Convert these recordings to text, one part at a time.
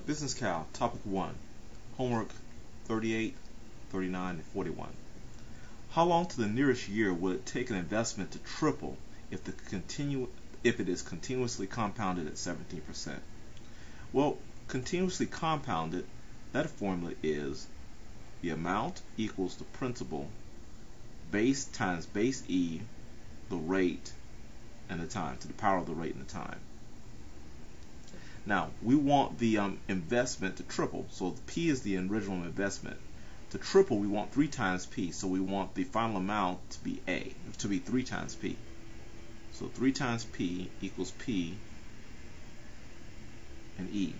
Business Cal, Topic 1, Homework 38, 39, and 41. How long to the nearest year will it take an investment to triple if it is continuously compounded at 17%? Well, continuously compounded, that formula is the amount equals the principal, base times base E, the rate, and the time, to the power of the rate and the time. Now, we want the investment to triple, so P is the original investment. To triple, we want 3 times P, so we want the final amount to be 3 times P. So 3 times P equals P and E.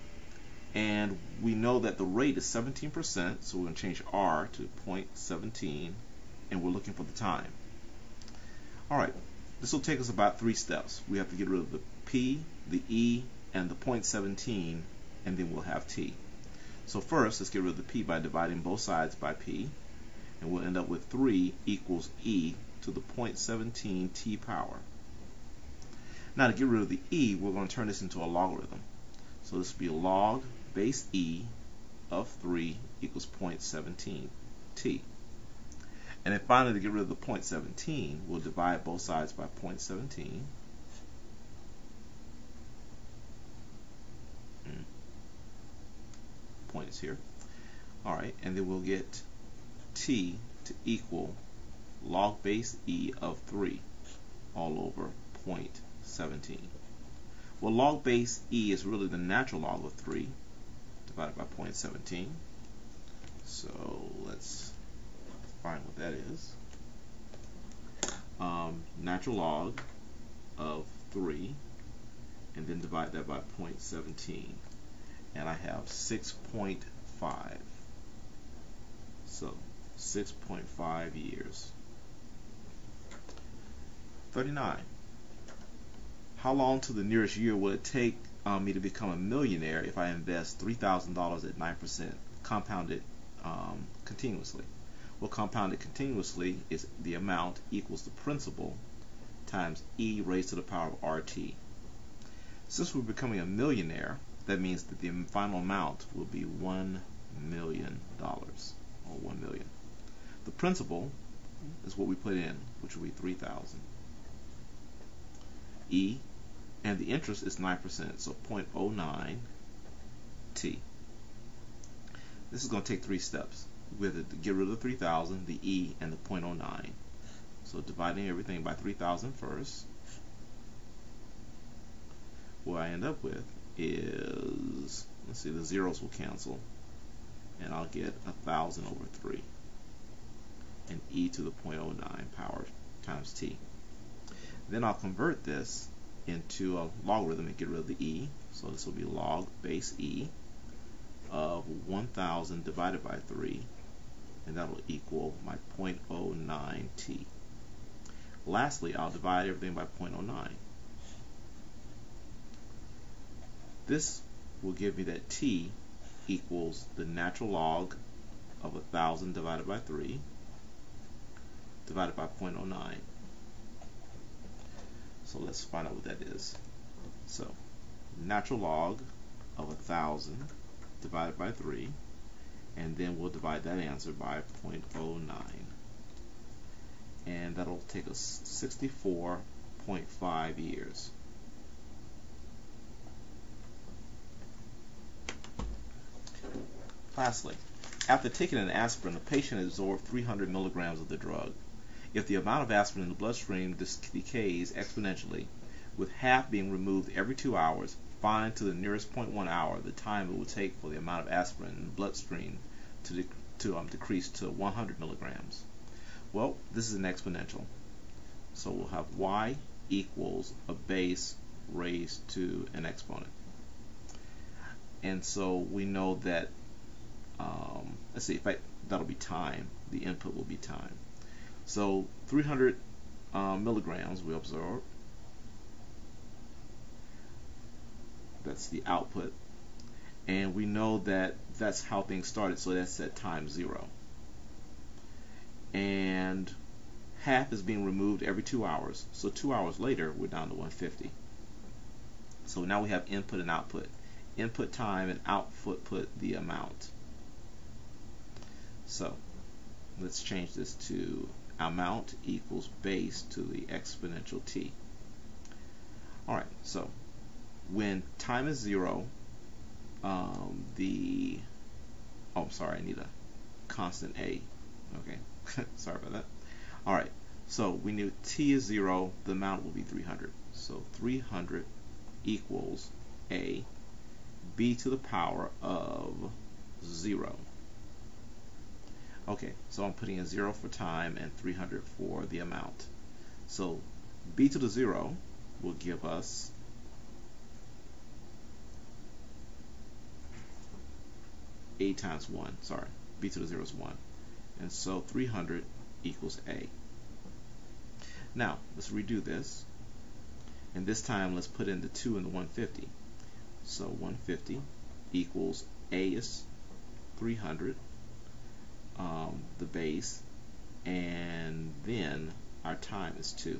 And we know that the rate is 17%, so we're going to change R to 0.17, and we're looking for the time. Alright, this will take us about 3 steps. We have to get rid of the P, the E, and the 0.17, and then we'll have T. So first, let's get rid of the P by dividing both sides by P, and we'll end up with 3 equals E to the 0.17 T power. Now to get rid of the E, we're going to turn this into a logarithm. So this will be log base E of 3 equals 0.17 T. And then finally, to get rid of the 0.17, we'll divide both sides by 0.17. Point is here. Alright, and then we'll get T to equal log base E of 3 all over 0.17. Well, log base E is really the natural log of 3 divided by 0.17. So let's find what that is. Natural log of 3, and then divide that by 0.17. And I have 6.5. So 6.5 years. 39. How long to the nearest year will it take me to become a millionaire if I invest $3,000 at 9% compounded continuously? Well, compounded continuously is the amount equals the principal times E raised to the power of RT. Since we're becoming a millionaire, that means that the final amount will be $1 million, or 1 million. The principal is what we put in, which will be 3,000. E, and the interest is 9%, so 0.09 T. This is going to take 3 steps. We have to get rid of the 3,000, the E, and the 0.09. So dividing everything by 3,000 first. What I end up with is, let's see, the zeros will cancel, and I'll get 1,000 over 3, and E to the 0.09 power times T. Then I'll convert this into a logarithm and get rid of the E. So this will be log base E of 1,000 divided by 3, and that will equal my 0.09 T. Lastly, I'll divide everything by 0.09. This will give me that T equals the natural log of 1,000 divided by 3 divided by 0.09. So let's find out what that is. So natural log of 1,000 divided by 3, and then we'll divide that answer by 0.09. And that'll take us 64.5 years. Lastly, after taking an aspirin, the patient absorbed 300 milligrams of the drug. If the amount of aspirin in the bloodstream decays exponentially, with half being removed every 2 hours, find to the nearest 0.1 hour the time it will take for the amount of aspirin in the bloodstream to decrease to 100 milligrams. Well, this is an exponential. So we'll have y equals a base raised to an exponent. And so we know that, let's see, that'll be time. The input will be time. So 300 milligrams we absorb. That's the output. And we know that that's how things started, so that's at time 0. And half is being removed every 2 hours. So 2 hours later, we're down to 150. So now we have input and output. input time and output the amount. So let's change this to amount equals base to the exponential t. Alright, so when time is 0, I need a constant a. Okay, sorry about that. Alright, so we knew t is 0, the amount will be 300. So 300 equals a, b to the power of 0. Okay, so I'm putting in 0 for time and 300 for the amount. So b to the 0 will give us a times 1. Sorry, b to the 0 is 1. And so 300 equals a. Now, let's redo this. And this time, let's put in the 2 and the 150. So 150 equals a is 300. The base, and then our time is 2.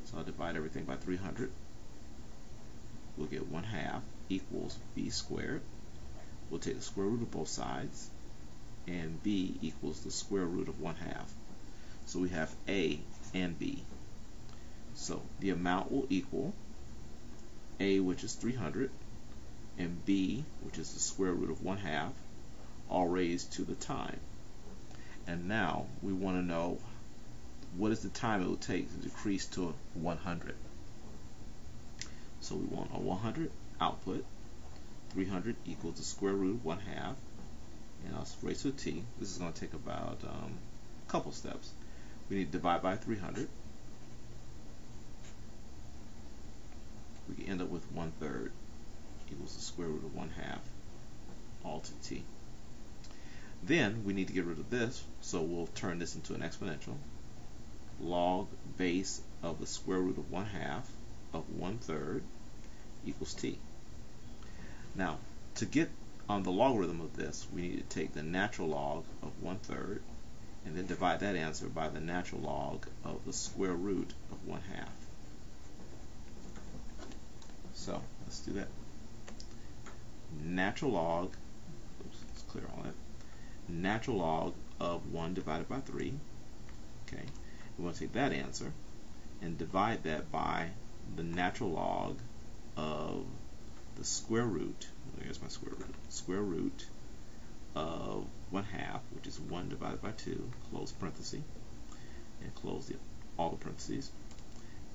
So I'll divide everything by 300. We'll get 1/2 equals b squared. We'll take the square root of both sides, and b equals the square root of 1/2. So we have a and b. So the amount will equal a, which is 300, and b, which is the square root of 1/2, all raised to the time. And now we want to know what is the time it will take to decrease to 100. So we want a 100 output. 300 equals the square root of 1/2, and I'll raise to t. This is going to take about a couple steps. We need to divide by 300. We can end up with 1/3 equals the square root of 1/2, all to t. Then we need to get rid of this, so we'll turn this into an exponential. Log base of the square root of 1/2 of 1/3 equals t. Now, to get on the logarithm of this, we need to take the natural log of 1/3 and then divide that answer by the natural log of the square root of 1/2. So let's do that. Natural log, oops, let's clear all that. Natural log of 1 divided by 3. Okay, we want to take that answer and divide that by the natural log of the square root. Here's my square root. Square root of 1/2, which is 1 divided by 2. Close parenthesis and close all the parentheses,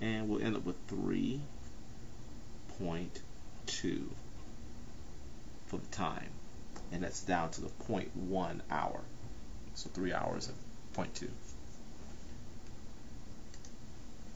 and we'll end up with 3.2 for the time. And that's down to the 0.1 hour. So 3 hours and 0.2.